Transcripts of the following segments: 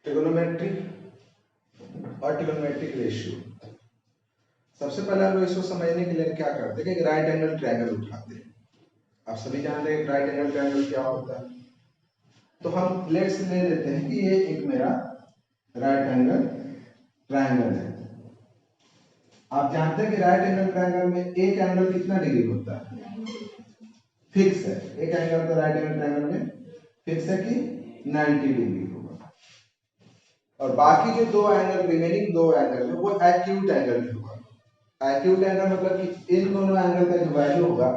Trigonometric और trigonometric ratio. सबसे पहले हम लोग इसको समझने के लिए क्या करते हैं कि राइट एंगल ट्रायंगल उठाते हैं। आप सभी जानते हैं राइट एंगल ट्रायंगल क्या होता है। तो हम लेट्स ले लेते हैं कि ये एक मेरा राइट एंगल ट्रायंगल है। आप जानते हैं कि राइट एंगल ट्रायंगल में एक एंगल कितना डिग्री होता है? फिक्स है। एक एंगल तो राइट एंगल ट्रायंगल में फिक्स है कि 90 डिग्री होगा, और बाकी जो दो एंगल रिमेनिंग दो एंगल है वो एक्यूट एंगल होगा। एक्यूट एंगल मतलब कि इन दोनों एंगल का जो वैल्यू होगा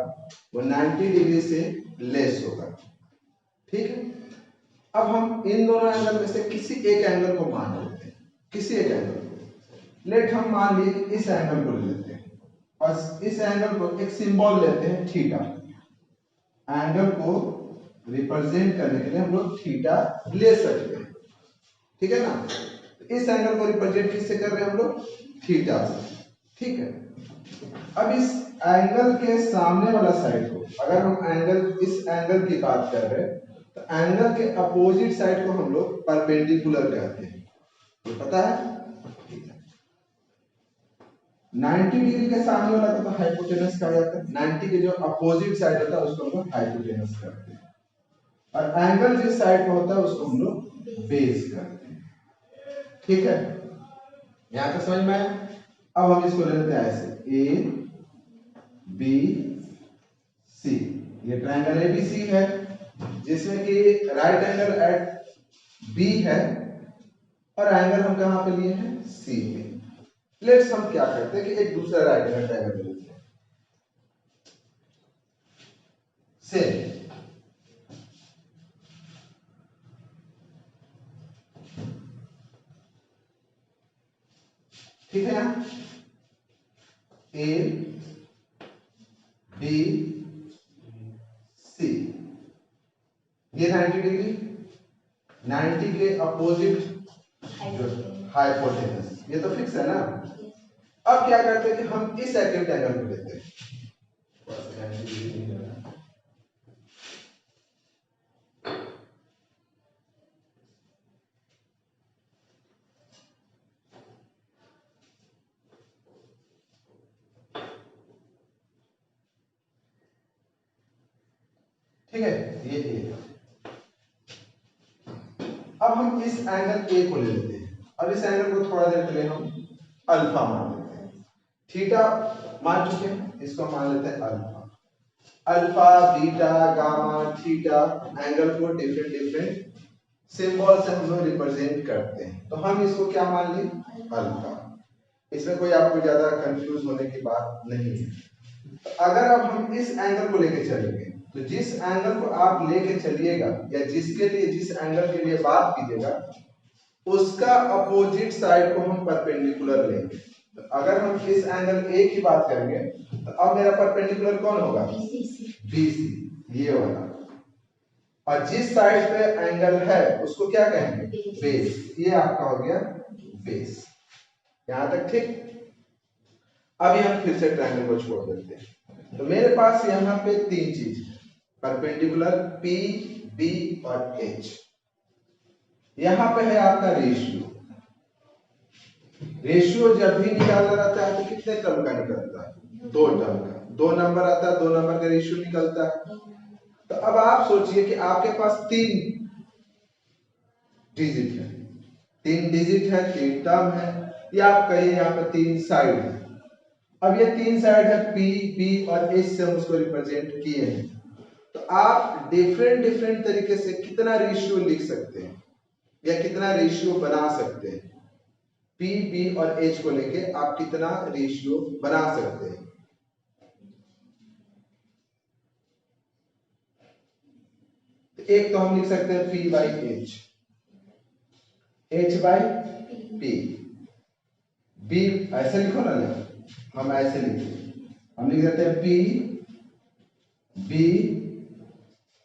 वो 90 डिग्री से लेस होगा। ठीक है, अब हम इन दोनों एंगल में से किसी एक एंगल को मान लेते हैं। किसी एक एंगल को लेट हम मान लिए इस एंगल को ले लेते हैं, और इस एंगल को एक सिंबल लेते हैं थीटा। एंगल को रिप्रेजेंट करने के लिए हम लोग थीटा ले सकते हैं। ठीक है ना, इस एंगल को रिप्रेजेंट किससे कर रहे हैं हम लोग? थीटा से। ठीक है, अब इस एंगल के सामने वाला साइड को, अगर हम इस एंगल की बात कर रहे हैं तो एंगल के अपोजिट साइड को हम लोग परपेंडिकुलर कहते हैं। तो पता है 90 डिग्री के सामने वाला को तो हाइपोटेनस कहा जाता है, 90 के जो अपोजिट साइड होता है उसको हम लोग हाइपोटेनस कहते हैं, और एंगल जिस साइड पे होता है उसको हम लोग बेस कहते हैं। ठीक है, यहां तक समझ में आया? अब हम इसको ले लेते हैं ऐसे ए बी सी। ये ट्रायंगल एबीसी है जिसमें कि राइट एंगल एट बी है और एंगल हम कहां पे लिए हैं? सी पे। लेट्स हम क्या करते हैं कि एक दूसरा राइट एंगल ट्रायंगल लेते हैं। सेम ठीक है ना, ए बी सी, ये 90 डिग्री, 90 के अपोजिट हाइपोटेनस, ये तो फिक्स है ना। अब क्या करते हैं कि हम इस एक्यूट एंगल को लेते हैं। ठीक है, ये ए। अब हम इस एंगल ए को ले लेते हैं और इस एंगल को थोड़ा देर के लिए हम अल्फा मान लेते हैं। थीटा मान चुके हैं, इसको मान लेते हैं alpha. Alpha beta gamma theta angle को डिफरेंट डिफरेंट सिंबल से हम लोग रिप्रेजेंट करते हैं। तो हम इसको क्या मान लें? अल्फा। इसमें कोई आपको ज्यादा कंफ्यूज होने की बात नहीं है। तो अगर अब हम इस एंगल को लेके चलेंगे तो जिस एंगल को आप लेके चलिएगा या जिसके लिए जिस एंगल के लिए बात कीजिएगा उसका अपोजिट साइड को हम परपेंडिकुलर लेंगे। तो अगर हम इस एंगल ए की बात करेंगे तो अब मेरा परपेंडिकुलर कौन होगा? बीसी, ये वाला। और जिस साइड पे एंगल है उसको क्या कहेंगे? बेस। ये आपका हो गया बेस। यहां तक ठीक। अभी हम फिर से ट्रायंगल को छोड़ देते हैं। तो मेरे पास यहाँ पे तीन चीज है, परपेंडिकुलर पी बी और एच। यहाँ पे है आपका रेशियो। रेशियो जब भी निकाला जाता है तो कितने टर्म का निकलता है? दो टर्म का। दो नंबर आता है, दो नंबर का रेशियो निकलता है। तो अब आप सोचिए कि आपके पास तीन डिजिट है, तीन डिजिट है, तीन टर्म है, या आप कहिए यहाँ पे तीन साइड है। अब ये तीन साइड है P, B और H से हम उसको रिप्रेजेंट किए हैं। तो आप डिफरेंट डिफरेंट तरीके से कितना रेशियो लिख सकते हैं या कितना रेशियो बना सकते हैं? P, B और H को लेके आप कितना रेशियो बना सकते हैं? तो एक तो हम लिख सकते हैं P by H, H by P, B ऐसे लिखो ना, हम ऐसे लिखें, हम लिख देते हैं P, B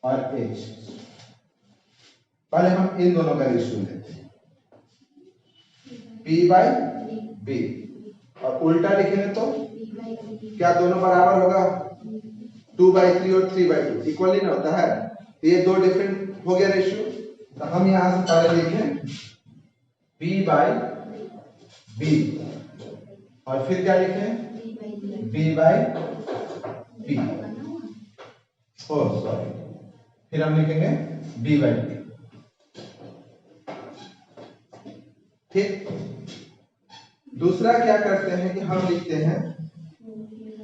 और H। पहले हम इन दोनों का रेशियो लेते हैं, P बाई B, और उल्टा लिखेंगे तो क्या दोनों बराबर होगा? 2/3 और 3/2 इक्वली ना होता है। तो ये दो डिफरेंट हो गया रेशियो। तो हम यहां से पहले लिखें P बाई B, और फिर क्या लिखें? B बाई P, सॉरी, फिर हम लिखेंगे B बाई P। ठीक, दूसरा क्या करते हैं कि हम लिखते हैं,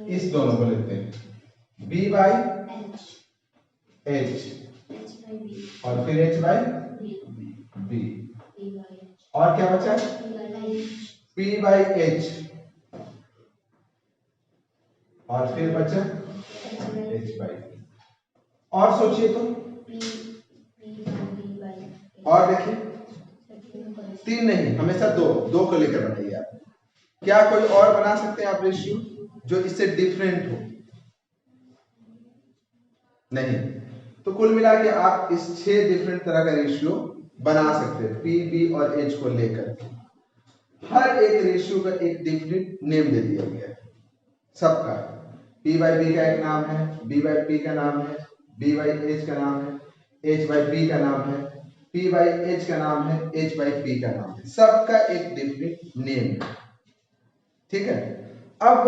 इस दोनों को लिखते हैं B बाई H और फिर H बाई B, और क्या बचा? P बाई H और फिर बचा H बाई B। और सोचिए तो, और देखिए, तीन नहीं, हमेशा दो दो को लेकर बनाइए आप। क्या कोई और बना सकते हैं आप रेशियो जो इससे डिफरेंट हो? नहीं। तो कुल मिला के आप इस 6 डिफरेंट तरह का रेशियो बना सकते हैं P, B और H को लेकर। हर एक रेशियो का एक डिफरेंट नेम दे दिया गया है सबका। P बाई B का एक नाम है, B बाई P का नाम है, B बाई H का नाम है, H बाई B का नाम है, P बाई H का नाम है, H बाई P का नाम है, सबका एक डिफरेंट नेम है। ठीक है, अब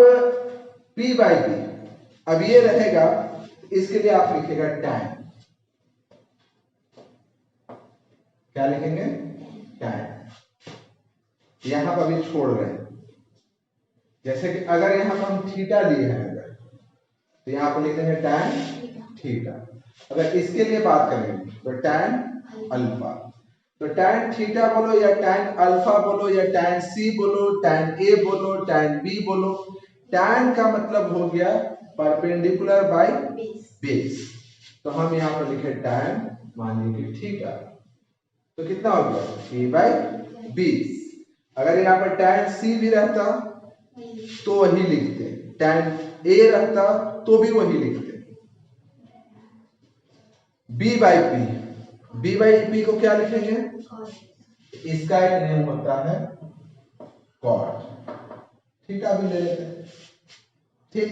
P बाई B, अब ये रहेगा, इसके लिए आप लिखेगा tan। क्या लिखेंगे? tan। यहां पर भी छोड़ रहे हैं, जैसे कि अगर यहां पर हम थीटा लिए हैं अगर, तो यहां पर लिख देंगे tan थीटा। अगर इसके लिए बात करेंगे तो tan अल्फा। तो tan थीटा बोलो या tan अल्फा बोलो या tan C बोलो, tan A बोलो, tan B बोलो, tan का मतलब हो गया परपेंडिकुलर बाय बेस। तो हम यहाँ पर लिखे tan मान लीजिए थीटा, तो कितना हो गया? A by 20। अगर यहाँ पर tan C भी रहता तो वही लिखते, tan A रहता तो भी वही लिखते। B by P, B by P को क्या लिखेंगे? इसका एक नेम होता है कॉट, थीटा भी ले लेते हैं। ठीक,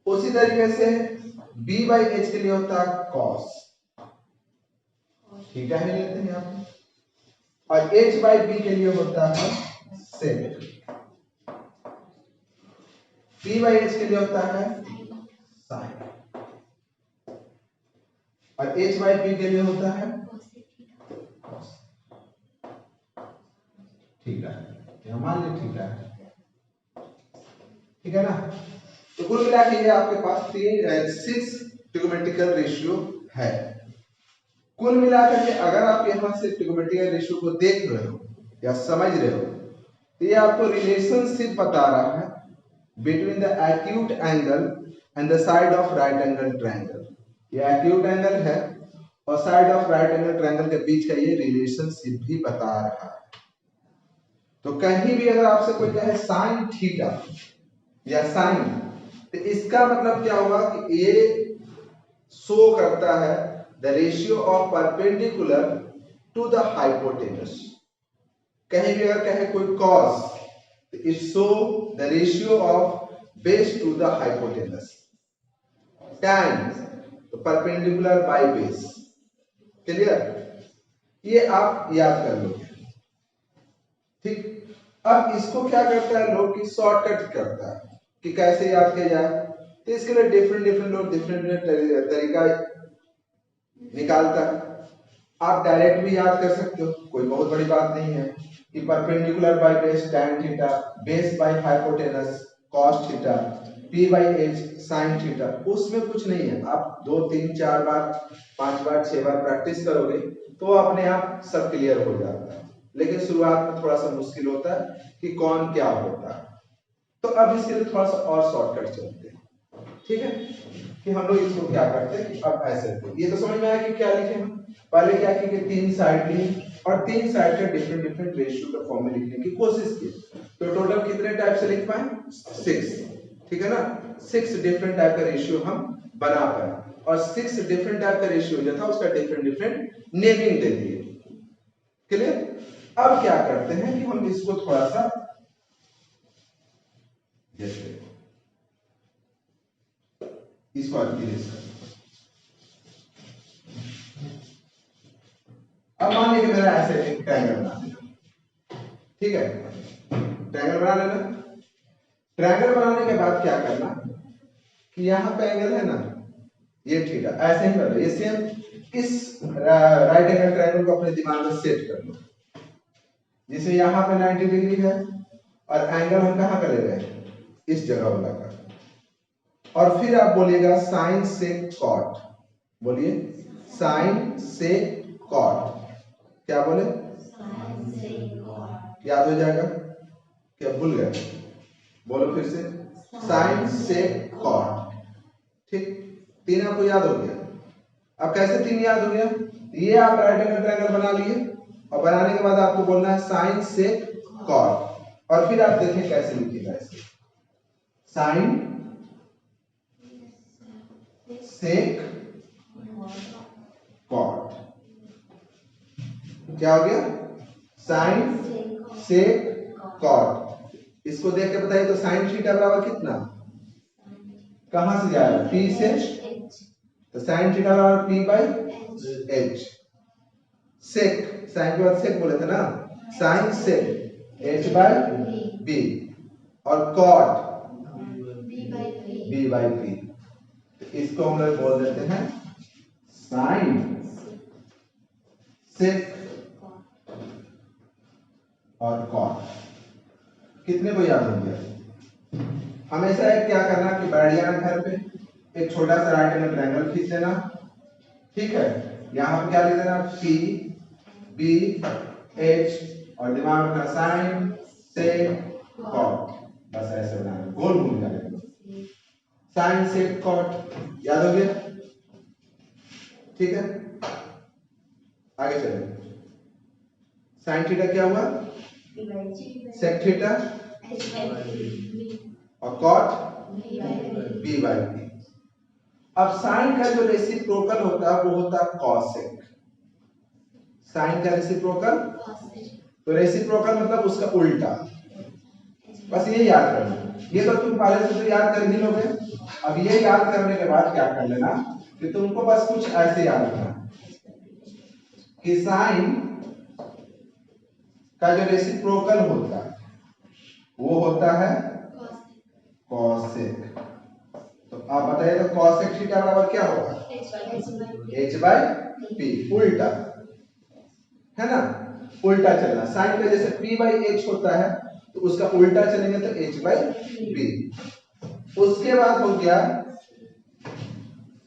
उसी तरीके से B बाई H के लिए होता है कॉस, थीटा ही लेते हैं आप। और H बाई B के लिए होता है सेक। P बाई H के लिए होता है साइन, और H बाई P के लिए होता है थीटा। मान लीजिए थीटा है, ठीक है ना। तो कुल मिला के ये आपके पास 6 ट्रिगोनोमेट्रिकल रेशियो है। कुल मिलाकर के अगर आप यहां से ट्रिगोनोमेट्रिकल रेशियो को देख रहे हो या समझ रहे हो, तो ये आपको रिलेशनशिप बता रहा है between the acute angle and the side of right angle triangle. ये एक्यूट एंगल है और side of right angle triangle के बीच का ये रिलेशनशिप भी बता रहा है। तो कहीं भी अगर आपसे कोई कहे साइन थीटा या साइन, तो इसका मतलब क्या होगा कि ये शो करता है the ratio of perpendicular to the hypotenuse. कहीं भी अगर कहे कोई कॉस, तो it show the ratio of base to the hypotenuse. tan तो परपेंडिकुलर बाय बेस। क्लियर? ये आप याद कर लो। ठीक, अब इसको क्या करता है लोग की शॉर्टकट करता है कि कैसे याद किया जाए। तो इसके लिए डिफरेंट लोग डिफरेंट तरीका निकालता है। आप डायरेक्ट भी याद कर सकते हो, कोई बहुत बड़ी बात नहीं है कि perpendicular by base tan theta, base by hypotenuse cos theta, p by h sin theta. उसमें कुछ नहीं है, आप 2 3 4 बार 5 बार 6 बार प्रैक्टिस करोगे तो अपने आप सब क्लियर हो जाता है। लेकिन शुरुआत में थोड़ा सा मुश्किल होता है कि कौन क्या होता है। तो अब इसके लिए थोड़ा सा और शॉर्टकट चलते हैं। ठीक है, कि हम लोग इसको क्या करते हैं कि अब ऐसे ये तो समझ में आया कि क्या लिखे हम। पहले क्या किए कि 3 साइड ली और 3 साइड का डिफरेंट रेशियो का फॉर्म में लिखने की कोशिश की। तो टोटल कितने टाइप से लिख पाए? 6। ठीक है ना, 6 डिफरेंट टाइप का रेशियो हम बना पाए, और 6 डिफरेंट टाइप का रेशियो जो था उसका डिफरेंट नेमिंग दे दिए। क्लियर? अब क्या करते हैं कि हम इसको थोड़ा सा जैसे इसको इरेज कर। अब मान लीजिए मेरा ऐसे एक ट्रायंगल बना दिया, ठीक है, ट्रायंगल बना लेना। ट्रायंगल बनाने के बाद क्या करना कि यहाँ पे एंगल है ना, ये थीटा, ऐसे ही कर लो, ये सेम इस राइट एंगल ट्रायंगल को अपने दिमाग में सेट कर लो, जिसमें यहाँ पे 90 डिग्री है और एंगल हम कहाँ का ले रहे हैं, इस जगह वाला का। और फिर आप बोलिएगा साइन सेक कॉट, बोलिए साइन सेक कॉट, क्या बोले, याद हो जाएगा क्या, भूल गए, बोलो फिर से, साइन सेक कॉट। ठीक, तीन आपको याद हो गया। अब कैसे तीन याद हो गया, ये आप राइट एंगल ट्रायंगल बना लिए और बनाने के बाद आपको बोलना है साइन सेक कॉट, और फिर आप देखें कैसे लिखिएगा इसे, साइन सेक कॉट, क्या हो गया, साइन सेक कॉट। इसको देख के बताइए तो साइन थीटा बराबर कितना, कहां से जाएगा, पी से, तो साइन थीटा बराबर P by H. Sec, sine के बाद सेक बोले थे ना, sine sec H by B, और कॉट बी बाई पी। इसको हम लोग बोल देते हैं साइन सेक और कॉट। कितने को याद हो गया। हमेशा एक क्या करना कि बैठ जाना घर पे, एक छोटा सा राइट एंगल ट्रायंगल खींच देना, ठीक है, यहाँ पे क्या लिख देना, पी बी एच, और दिमाग में साइन सेक कॉट, बस ऐसे बनाना, गोल घूम जाएगा, साइन सेक कॉट, याद हो गया, ठीक है। आगे चलें, साइन थीटा क्या हुआ, सेक थीटा, और कॉट बी बाई पी। अब साइन का जो रेसिप्रोकल होता है वो होता है कॉसेक, साइन का रेसिप्रोकल, तो रेसिप्रोकल मतलब उसका उल्टा, बस ये याद करना। ये तो तुम पहले से तो याद कर ही लोगे, अब ये याद करने के बाद क्या कर लेना कि तुमको बस कुछ ऐसे याद रखना कि साइन का जो रेसिप्रोकल होता है वो होता है कॉसेक। तो आप बताइए तो कॉसेक थीटा बराबर क्या होगा, एच बाई पी, उल्टा है ना, उल्टा चलना। साइन का जैसे पी बाई एच होता है तो उसका उल्टा चलेंगे तो एच बाई पी। उसके बाद हो गया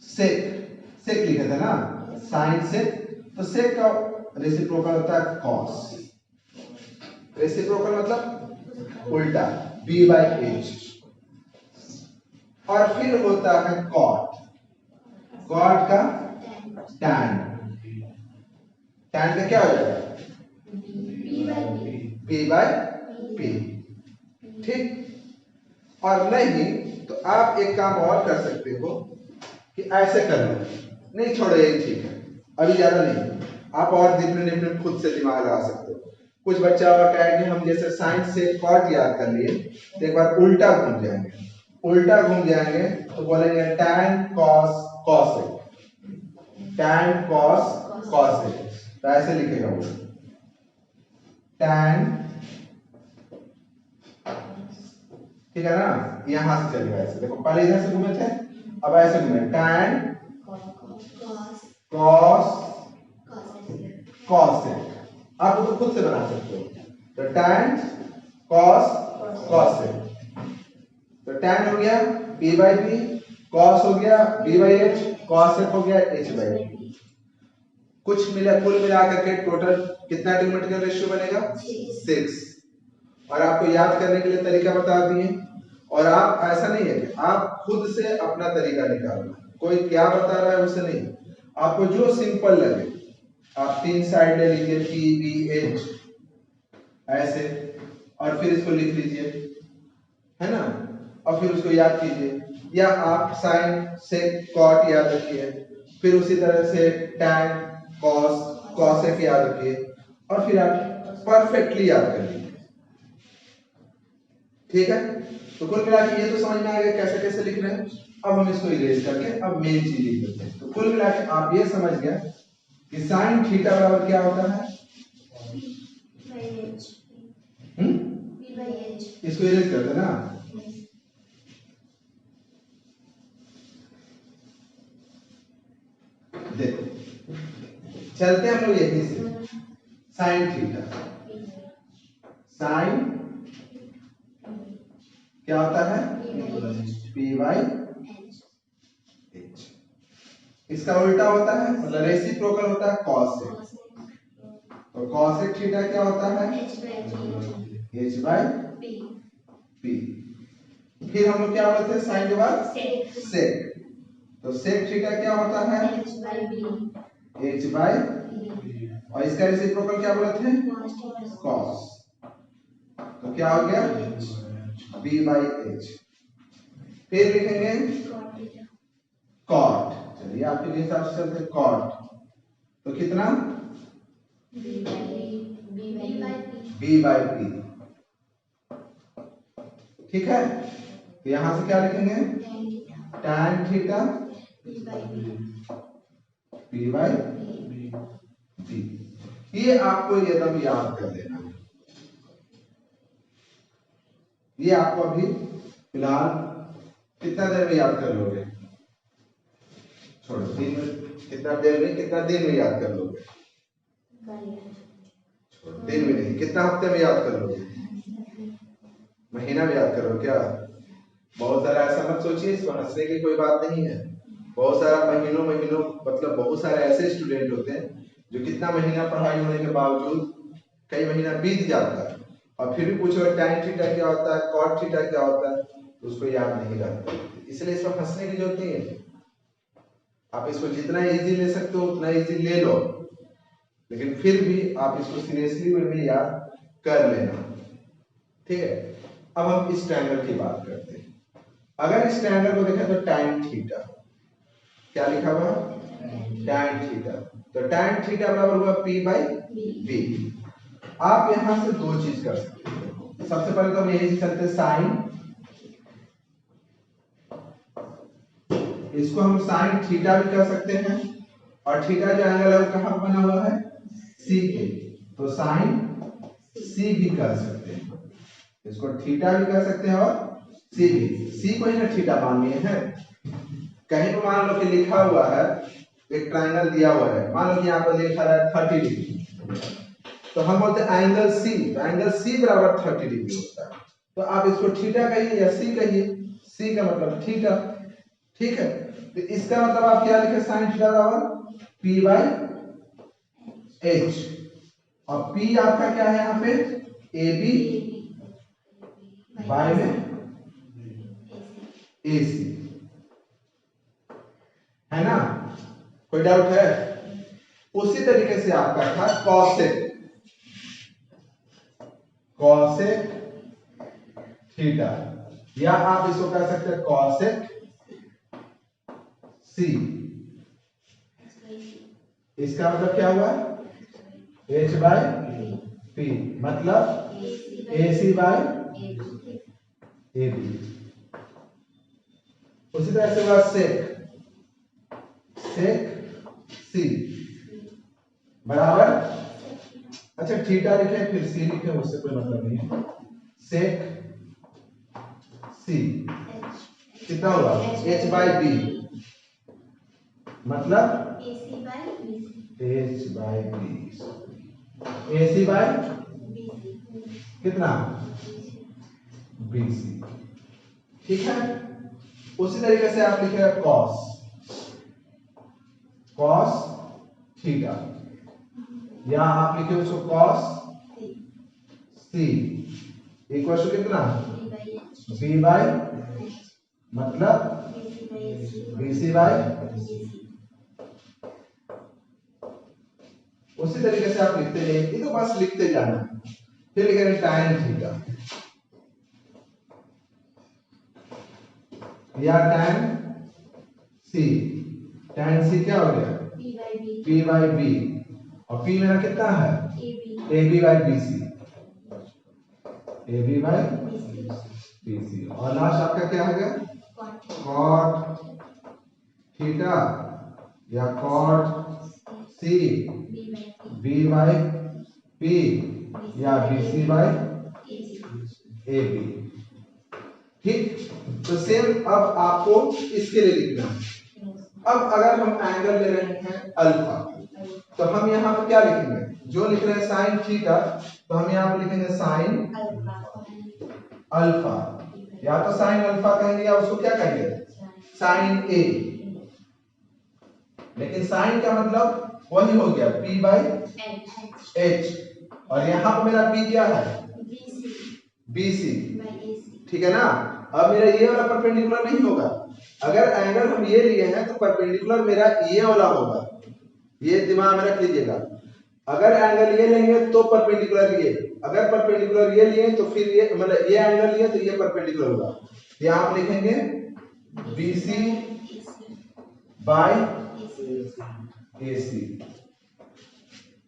सेक, सेक लिखे थे ना, साइन सेक, तो सेक का रेसिप्रोकल होता है कॉस, रेसिप्रोकल मतलब उल्टा, बी बाई एच। और फिर होता है कॉट, कॉट का टैन, टैन का क्या हो जाएगा, पी बाई पी, ठीक। और नहीं तो आप एक काम और कर सकते हो कि ऐसे कर लो, नहीं छोड़ो यही ठीक है, अभी ज्यादा नहीं, आप और डिफरेंट खुद से दिमाग लगा सकते हो। कुछ बच्चा और कहे कि हम जैसे साइन से कॉट याद कर लिए तो एक बार उल्टा घूम जाएंगे, उल्टा घूम जाएंगे तो बोलेंगे tan cos cosec, tan cos cosec, तो ऐसे लिखेगा वो, टैन, ठीक है ना, यहां से चलेगा ऐसे, देखो पहले इधर से घूमे थे, अब ऐसे घूमे, टैन कॉस कॉसेक, आप तो खुद से बना सकते हो, तो टैन कॉस कॉसेक, तो टैन हो गया p बाई पी, कॉस हो गया b बाई एच, कॉसेक हो गया h बाई पी। कुछ मिला, कुल मिलाकर के टोटल कितना ट्रिग्नोमेट्रिकल रेशियो बनेगा, 6। और आपको याद करने के लिए तरीका बता दिए, और आप ऐसा नहीं है कि आप खुद से अपना तरीका निकालना, कोई क्या बता रहा है उसे नहीं, आपको जो सिंपल लगे आप 3 साइड ले लीजिए, पी बी एच ऐसे, और फिर इसको लिख लीजिए, है ना, और फिर उसको याद कीजिए, या आप साइन सेक कॉट याद रखिए, फिर उसी तरह से टैन कॉस कॉसेक याद रखिए, और फिर आप परफेक्टली याद कर लीजिए, ठीक है। तो कुल मिला के ये तो समझ में आ गया कैसे कैसे लिख रहे हैं। अब हम इसको इरेज करके अब मेन चीज लिख देते हैं। तो कुल मिला के आप ये समझ गए कि साइन थीटा बराबर क्या होता है, इसको इरेज कर देना। देखो चलते हम लोग यही से साइन थीटा। साइन क्या होता है? P by H. इसका उल्टा होता है, मतलब रेसिप्रोकल होता है कॉसेक। तो कॉसेक थीटा क्या होता है? H by P. फिर हम लोग क्या बोलते हैं साइन के बाद? सेक। तो सेक थीटा क्या होता है? एच बाई, और इसका रेसिप्रोकल क्या बोले थे? कॉस। तो क्या हो गया? B by H. फिर लिखेंगे कॉट। चलिए आपके हिसाब से चलते हैं कॉट। तो कितना? B by P. ठीक है, तो यहां से क्या लिखेंगे? Tan theta P by P. ये आपको एकदम याद कर लेना है। ये आपको अभी फिलहाल कितना देर में याद कर लोगे? छोड़ो, दिन में कितना देर में, कितना दिन में याद कर लोगे? छोड़ो, दिन में नहीं, कितना हफ्ते में याद कर लोगे? महीना में याद करो क्या? बहुत सारा ऐसा मत सोचिए, इसको हंसने की कोई बात नहीं है। बहुत सारा महीनों मतलब बहुत सारे ऐसे स्टूडेंट होते हैं जो कितना महीना पढ़ाई होने के बावजूद कई महीना बीत जाता है और फिर भी पूछो टैन थीटा क्या होता है, कॉट थीटा क्या होता है, तो उसको याद नहीं रहता। इसलिए इसमें हंसने की जरूरत नहीं है। आप इसको जितना इजी ले सकते हो उतना इजी ले लो, लेकिन फिर भी आप इसको सीरियसली वे में याद कर लेना। ठीक है, अब हम इस ट्रायंगल की बात करते हैं। अगर इस ट्रायंगल को देखें तो टैन थीटा क्या लिखा हुआ? Tan theta. तो टैन थीटा बराबर हुआ पी बाई बी। आप यहां से दो चीज कर सकते हो। सबसे पहले तो हम यही चलते साइन, इसको हम साइन थीटा भी कर सकते हैं, और थीटा जो एंगल है वो कहां बना हुआ है? सी के। तो साइन सी भी कर सकते हैं, इसको थीटा भी कर सकते हैं और सी भी। सी को ही ना थीटा मान लिए हैं। कहीं पर मान लो कि लिखा हुआ है एक ट्रायंगल दिया हुआ है, मान लो कि यहाँ पर लिखा है 30 डिग्री, तो हम बोलते हैं एंगल सी। तो एंगल सी बराबर 30 डिग्री होता है। तो आप इसको थीटा कहिए या सी कहिए, सी का मतलब थीटा। ठीक है, तो इसका मतलब आप क्या लिखे? साइन थीटा बराबर पी बाई एच, और पी आपका क्या है यहाँ पे? ए बी बाई में ए सी, है ना? कोई डाउट है? उसी तरीके से आपका था कॉसेक। कॉसेक थीटा, या आप इसको कह सकते हैं कॉसेक सी। इसका मतलब क्या हुआ? एच बाई पी, मतलब ए सी बाई ए बी। उसी तरह से हुआ सेक, सेक सी बराबर, अच्छा थीटा लिखे फिर सी लिखे, उससे कोई मतलब नहीं है। सेक सी कितना हुआ? एच बाई बी, मतलब H by B, A C by कितना? B C. ठीक है, उसी तरीके से आप लिखेगा कॉस, कॉस थीटा, या आप लिखे उसको कॉस सी इक्वल टू कितना? बी बाई, मतलब बी सी बाई। उसी तरीके से आप लिखते जाइए, ये तो बस लिखते जाना। फिर लिखेंगे टैन थीटा, या टैन सी। टैन सी क्या हो गया? पी बाई बी, और पी मेरा कितना है? A B by B C, A B by B C, और लास्ट आपका क्या है? कॉट थीटा या cot C B by P या B C by. A B. ठीक, तो सेम अब आपको इसके लिए लिखना है। अब अगर हम एंगल ले रहे हैं अल्फा, तो हम यहाँ पर क्या लिखेंगे? जो लिख रहे हैं साइन थीटा, तो हम यहाँ पर लिखेंगे साइन अल्फा, या तो साइन अल्फा कहेंगे या उसको क्या कहेंगे? साइन ए। लेकिन साइन का मतलब वही हो गया पी बाई एच, और यहाँ पर मेरा पी क्या है? बीसी। ठीक है ना? अब मेरा ये वाला परपेंडिकुलर नहीं होगा। अगर एंगल हम ये लिए हैं तो परपेंडिकुलर मेरा ये वाला होगा, ये दिमाग में रख लीजिएगा। अगर एंगल ये लेंगे तो परपेंडिकुलर ये, अगर परपेंडिकुलर ये लिए तो फिर ये, मतलब ये एंगल लिए तो ये परपेंडिकुलर होगा। यहाँ आप लिखेंगे BC बाय AC।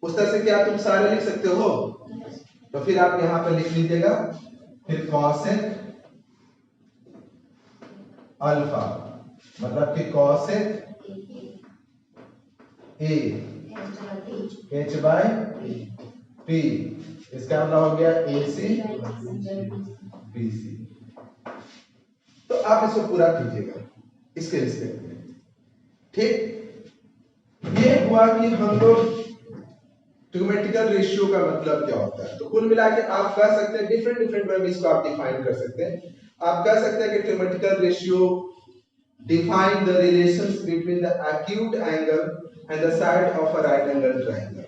उस तरह से क्या तुम सारे लिख सकते हो? तो फिर आप यहाँ पर लिख लीजिएगा, फिर कॉसेक अल्फा मतलब कि cosec A H by P, इसका मतलब हो गया AC BC। तो आप इसको पूरा कीजिएगा इसके रिस्पेक्ट में। ठीक, ये हुआ कि हम लोग ट्रिग्नोमेट्रिकल रेशियो का मतलब क्या होता है। तो कुल मिला के आप कह सकते हैं डिफरेंट डिफरेंट वे में इसको आप डिफाइन कर सकते हैं। आप कह सकते हैं कि trigonometrical ratio define the relations between the acute angle and the side of a right angle triangle,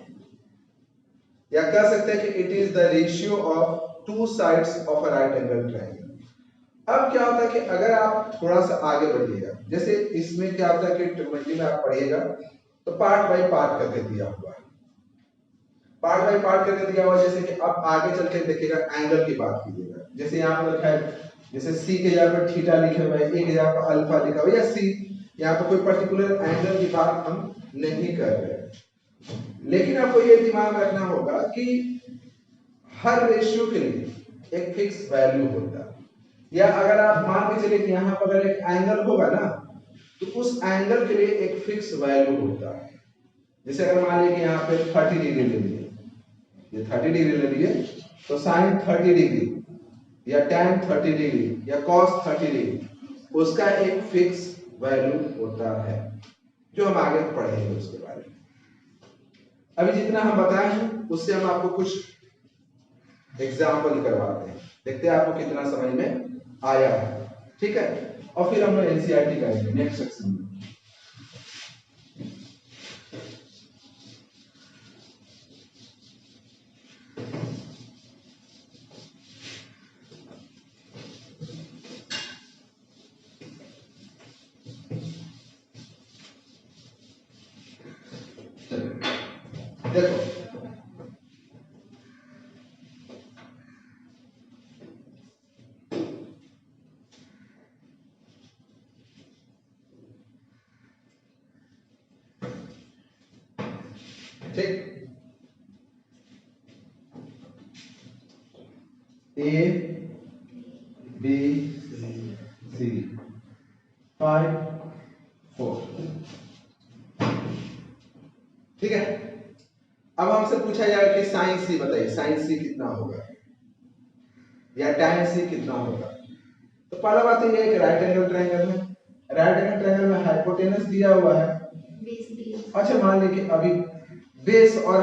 या कह सकते हैं कि it is the ratio of two sides of a right angle triangle. अब क्या होता है कि अगर आप थोड़ा सा आगे बढ़िएगा, जैसे इसमें क्या होता है कि ट्रिग्नोमेट्री में आप पढ़िएगा तो पार्ट बाय पार्ट करके दिया हुआ है, पार्ट बाय पार्ट करके दिया हुआ है। जैसे कि आप आगे चल के देखिएगा, एंगल की बात कीजिएगा, जैसे यहाँ पर लिखा है, जैसे सी के जगह पर थीटा लिखे हुए हैं, ए के जगह पर अल्फा लिखा हुआ है, या सी, यहाँ पर कोई पर्टिकुलर एंगल की बात हम नहीं कर रहे हैं। लेकिन आपको ये दिमाग में रखना होगा कि हर रेशियो के लिए एक फिक्स वैल्यू होता है, या अगर आप मान के चलिए कि यहाँ पर अगर एक एंगल होगा ना, तो उस एंगल के लिए एक फिक्स वैल्यू होता है। जैसे अगर मान लीजिए कि यहाँ पे 30 डिग्री ले लिए, ये 30 डिग्री ले लिए, तो साइन 30 डिग्री या tan 30 डिग्री या cos 30 डिग्री, उसका एक फिक्स वैल्यू होता है जो हम आगे पढ़ेंगे उसके बारे में। अभी जितना हम बताए हैं उससे हम आपको कुछ एग्जाम्पल करवाते हैं, देखते हैं आपको कितना समझ में आया है। ठीक है, और फिर हम लोग एनसीईआरटी करेंगे नेक्स्ट सेक्शन में। देखो ठीक, A B C 5 4, ठीक है। अब हमसे पूछा जाएगा कि साइन सी बताइए, साइन सी कितना होगा या tan सी कितना होगा। तो पहला बात ये है कि राइट एंगल ट्रायंगल है, राइट एंगल ट्रायंगल में हाइपोटेनस दिया हुआ है। अच्छा मान लीजिए कि अभी बेस और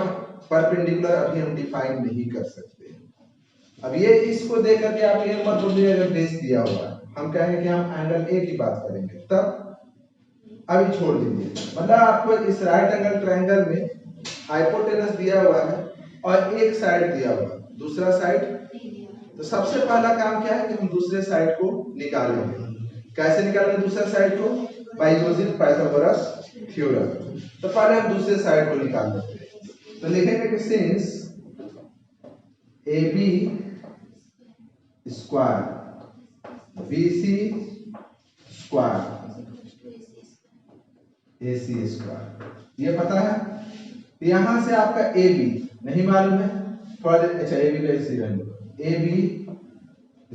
परपेंडिकुलर अभी हम डिफाइन नहीं कर सकते। अब ये इसको देख करके आप ये मत बोलिए अगर बेस दिया हुआ है, हम कहेंगे कि हम एंगल ए की बात करेंगे, तब अभी छोड़ दीजिए। मतलब आपको इस राइट एंगल ट्रायंगल में हाइपोटेनस दिया हुआ है और एक साइड दिया हुआ है, दूसरा साइड, तो सबसे पहला काम क्या है कि हम दूसरे साइड को निकालेंगे। कैसे निकालेंगे दूसरा साइड को? By using Pythagoras theorem. तो पहले हम दूसरे साइड को निकाल लेते हैं। तो लिखेंगे कि since AB square BC square AC square, ये पता है। यहां से आपका AB नहीं मालूम है, थोड़ा अच्छा AB का इसी run AB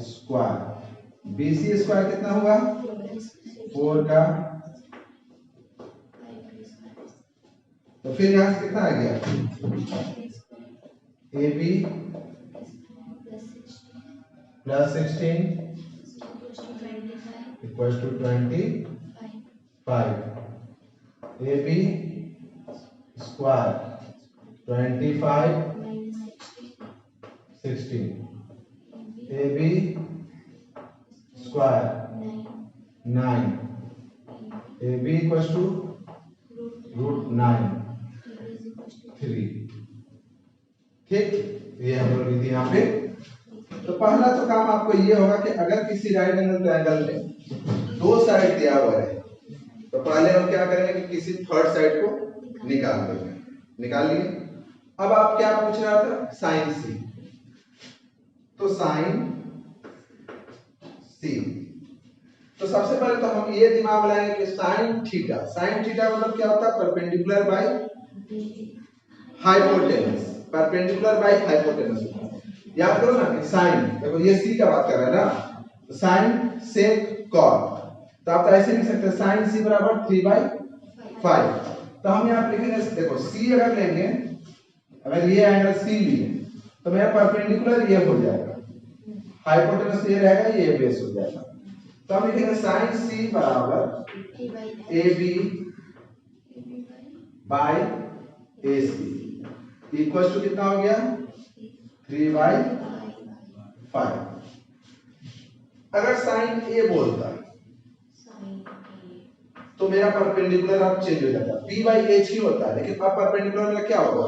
square BC square कितना होगा? 4 का, तो फिर यहां से कितना आ गया? AB plus 16 equal to 25 AB square 25 16 AB square 9 AB equal to √9 3। ठीक, ये हम लोग लिखी यहाँ पे। तो पहला तो काम आपको ये होगा कि अगर किसी राइट एंगल ट्रायंगल में दो साइड दिया हुआ है तो पहले हम क्या करेंगे कि किसी थर्ड साइड को निकाल देंगे। निकाल लिए। अब आप क्या पूछ रहा था? साइन सी। तो साइन सी, तो सबसे पहले तो हम ये दिमाग में लाएंगे कि साइन थीटा। साइन थीटा मतलब क्या होता है? Perpendicular by hypotenuse. Perpendicular by hypotenuse. याद करो ना कि साइन, देखो ये सी का बात कर रहा है ना, तो साइन सेक कॉट, तो आप तो ऐसे लिख सकते हैं साइन सी बराबर 3/5। तो हम यहाँ लिखेंगे, देखो सी अगर लेंगे, अगर ये एंगल सी लिए तो मेरा परपेंडिकुलर ये हो जाएगा, हाइपोटेनस ये रहेगा, ये बेस हो जाएगा। तो हम लिखेंगे साइन सी बराबर A B by A C equal to कितना हो गया? 3/5। अगर साइन ए बोलता तो मेरा परपेंडिकुलर अब चेंज हो जाता है, p बाई h ही होता है, लेकिन अब परपेंडिकुलर मेरा क्या होगा?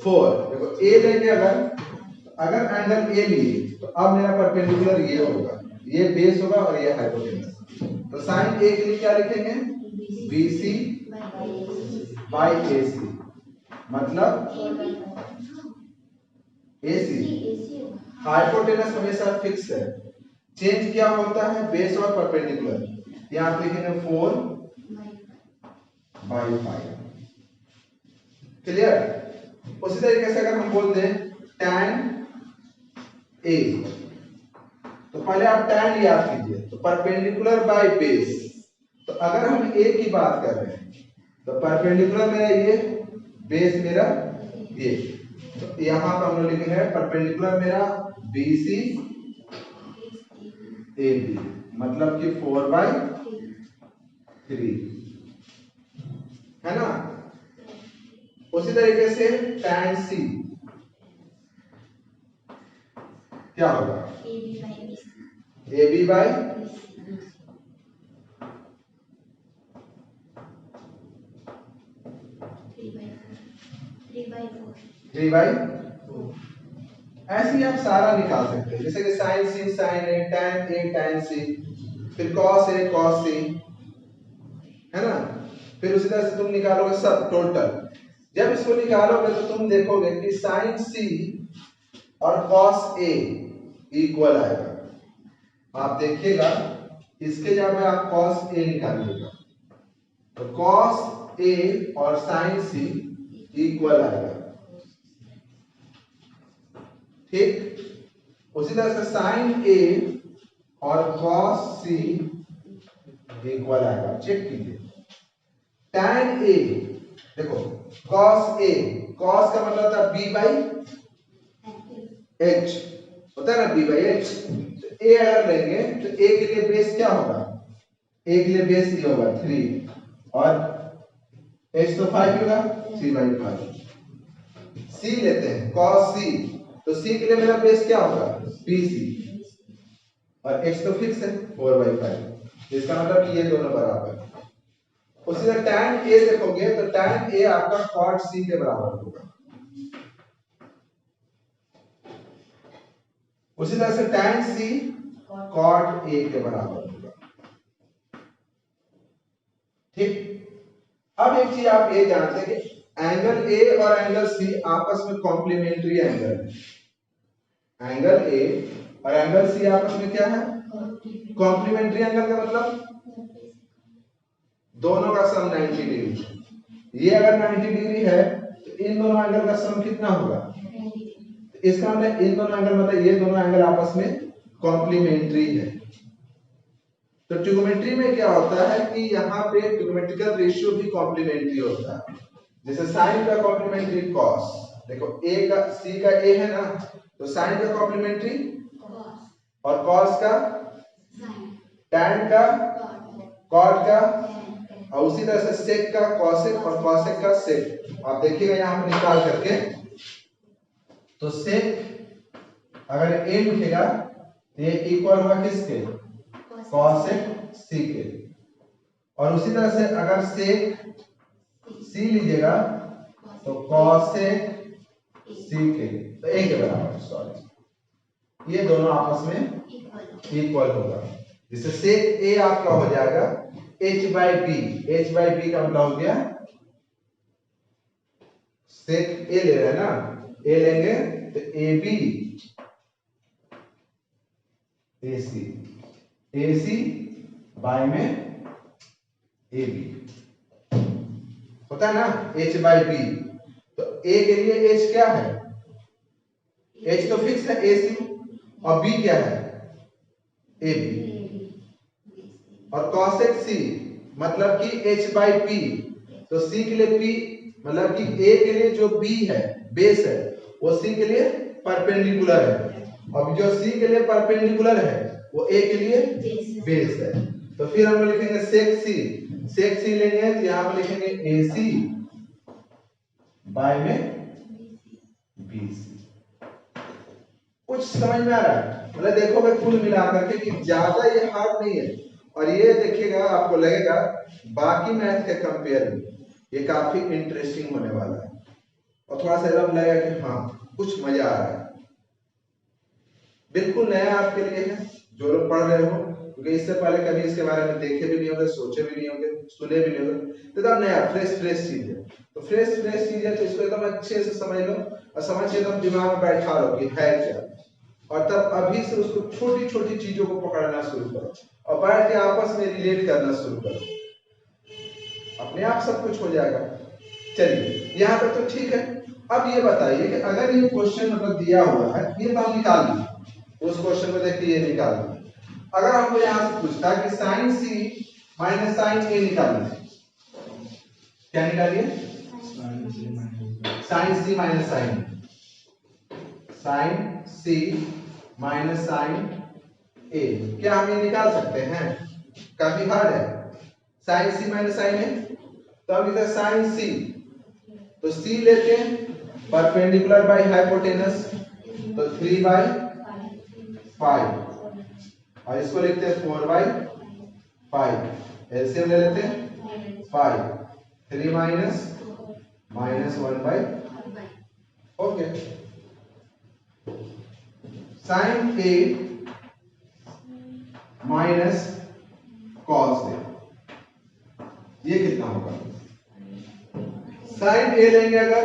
4। देखो a लेंगे, अगर एंगल a लिए तो अब मेरा परपेंडिकुलर ये होगा, ये बेस होगा और ये हाइपोटेनस। तो साइन a के लिए क्या लिखेंगे? bc बाई ac, मतलब ac। हाइपोटेनस हमेशा फिक्स है, चेंज क्या होता है? बेस और परपेंडिकुलर। यहाँ आप लिखेंगे 4/5। क्लियर? उसी तरीके से अगर हम बोल दें tan a, तो पहले आप tan याद कीजिए, तो परपेंडिकुलर बाय बेस। तो अगर हम a की बात कर रहे हैं तो परपेंडिकुलर मेरा ये, बेस मेरा ये, तो यहाँ पर हम लोग लिखेंगे परपेंडिकुलर मेरा BC AB, मतलब कि 4/3 है ना। उसी तरीके से tan C क्या होगा? AB by 3/4। ऐसे ही आप सारा निकाल सकते हैं, जैसे कि साइन सी साइन ए टैन सी, फिर कॉस ए कॉस सी, है ना। फिर उसी तरह से तुम निकालोगे सब टोटल। जब इसको निकालोगे तो तुम देखोगे कि साइन सी और कॉस ए इक्वल आएगा। आप देखिएगा इसके जगह आप कॉस ए निकालिएगा तो कॉस ए और साइन सी इक्वल आएगा। ठीक, उसी तरह से साइन ए और कॉस सी इक्वल आएगा। चेक कीजिए tan ए, देखो cos ए, cos का मतलब होता है b बाई h, होता है ना b बाई h। तो a अगर लेंगे तो a के लिए बेस क्या होगा? a के लिए बेस ये होगा 3 और h तो 5 होगा, 3/5। c लेते हैं cos c, तो c के लिए मेरा बेस क्या होगा? bc और h तो फिक्स है 4/5, इसका मतलब कि ये दोनों बराबर है। उसी तरह tan a देखोगे तो tan a आपका cot c के बराबर होगा। उसी तरह से tan c cot a के बराबर होगा। ठीक, अब एक चीज आप ये जानते हैं कि एंगल a और एंगल c आपस में कॉम्प्लीमेंट्री एंगल है। एंगल a और एंगल c आपस में क्या है? कॉम्प्लीमेंट्री एंगल का मतलब दोनों का सम 90 डिग्री। ये अगर 90 डिग्री है तो इन दोनों एंगल का सम कितना होगा? इसका मतलब इन दोनों एंगल, मतलब ये दोनों एंगल आपस में कॉम्प्लीमेंट्री है। तो ट्रिगोनोमेट्री में क्या होता है कि यहाँ पे ट्रिगोनोमेट्रिकल रेशियो भी कॉम्प्लीमेंट्री होता है। जैसे साइन का कॉम्प्लीमेंट्री कॉस, देखो a का c का a है ना, तो साइन का कॉम्प्लीमेंट्री और कॉस का टैन का कॉट का और उसी तरह से सेक का कॉसेक और कॉसेक का सेक। आप देखिएगा यहाँ पर निकाल करके तो सेक अगर ए लिखेगा तो ये इक्वल होगा किसके कॉसेक सी के और उसी तरह से अगर सेक सी लीजिएगा तो कॉसेक सी के तो ए के बराबर सॉरी ये दोनों आपस में इक्वल होगा जिससे सेक ए आपका हो जाएगा h by B. h by B का मतलब हो गया सेक ए ले रहे हैं ना ए लेंगे तो A B A C by में ए बी होता है ना h बाई बी। तो a के लिए h क्या है h तो फिक्स है ac और b क्या है ab और cosec c मतलब कि h बाई p तो c के लिए p मतलब कि a के लिए जो b है बेस है वो c के लिए परपेंडिकुलर है और जो c के लिए परपेंडिकुलर है वो a के लिए बेस है। तो फिर हम लिखेंगे sec c लेंगे तो यहां पर लिखेंगे ac बाय में bc। कुछ समझ में आ रहा है मतलब देखोगे कुल मिलाकर के कि ज्यादा ये हार्ड नहीं है और ये देखिएगा आपको लगेगा बाकी मैथ के कंपेयर में ये काफी इंटरेस्टिंग होने वाला है और थोड़ा सा एकदम लगेगा कि हाँ कुछ मजा आ रहा है। बिल्कुल नया आपके लिए है जो लोग पढ़ रहे हो क्योंकि इससे पहले कभी इसके बारे में देखे भी नहीं होंगे सोचे भी नहीं होंगे सुने भी नहीं होंगे तो एकदम नया फ्रेश चीज है। तो फ्रेश चीज है तो इसको एकदम अच्छे से समझ लो और समझ के एकदम दिमाग में बैठा लो कि है क्या और तब अभी से उसको छोटी छोटी चीजों को पकड़ना शुरू करो और बैठ के आपस में रिलेट करना शुरू करो अपने आप सब कुछ हो जाएगा। चलिए यहाँ तक तो ठीक है। अब ये बताइए कि अगर ये क्वेश्चन मतलब दिया हुआ है ये तो हम निकाल लीजिए उस क्वेश्चन को देख के ये निकाल लीजिए। अगर हमको यहाँ से पूछता है कि साइन सी माइनस साइन ए निकालिए क्या निकालिए साइन सी माइनस साइन ए क्या हम ये निकाल सकते हैं काफी हार्ड है साइन सी माइनस साइन ए तो हम लिखते हैं साइन सी तो सी लेते हैं परपेंडिकुलर बाय हाइपोटेनस तो 3 बाय 5 और इसको लिखते हैं 4 बाय 5 एलसीएम ले लेते हैं 5 3 minus 1 bye okay sign A minus cos ए ये कितना होगा साइन ए लेंगे अगर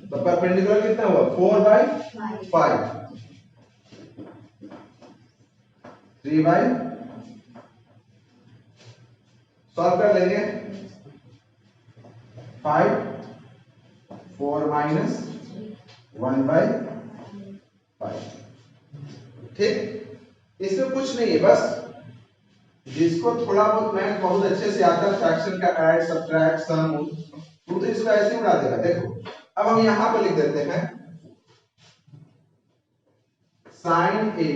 तो परपेंडिकुलर कितना हुआ 4 बाय 5 3 बाय सॉल्व कर लेंगे 5 4 माइनस 1 बाय 5 ठीक। इसमें कुछ नहीं है बस जिसको थोड़ा बहुत मैथ बहुत अच्छे से आता है फ्रैक्शन का ऐड सब्ट्रैक्ट सम तो इसको ऐसे ही उड़ा देगा। देखो अब हम यहां पर लिख देते हैं sine A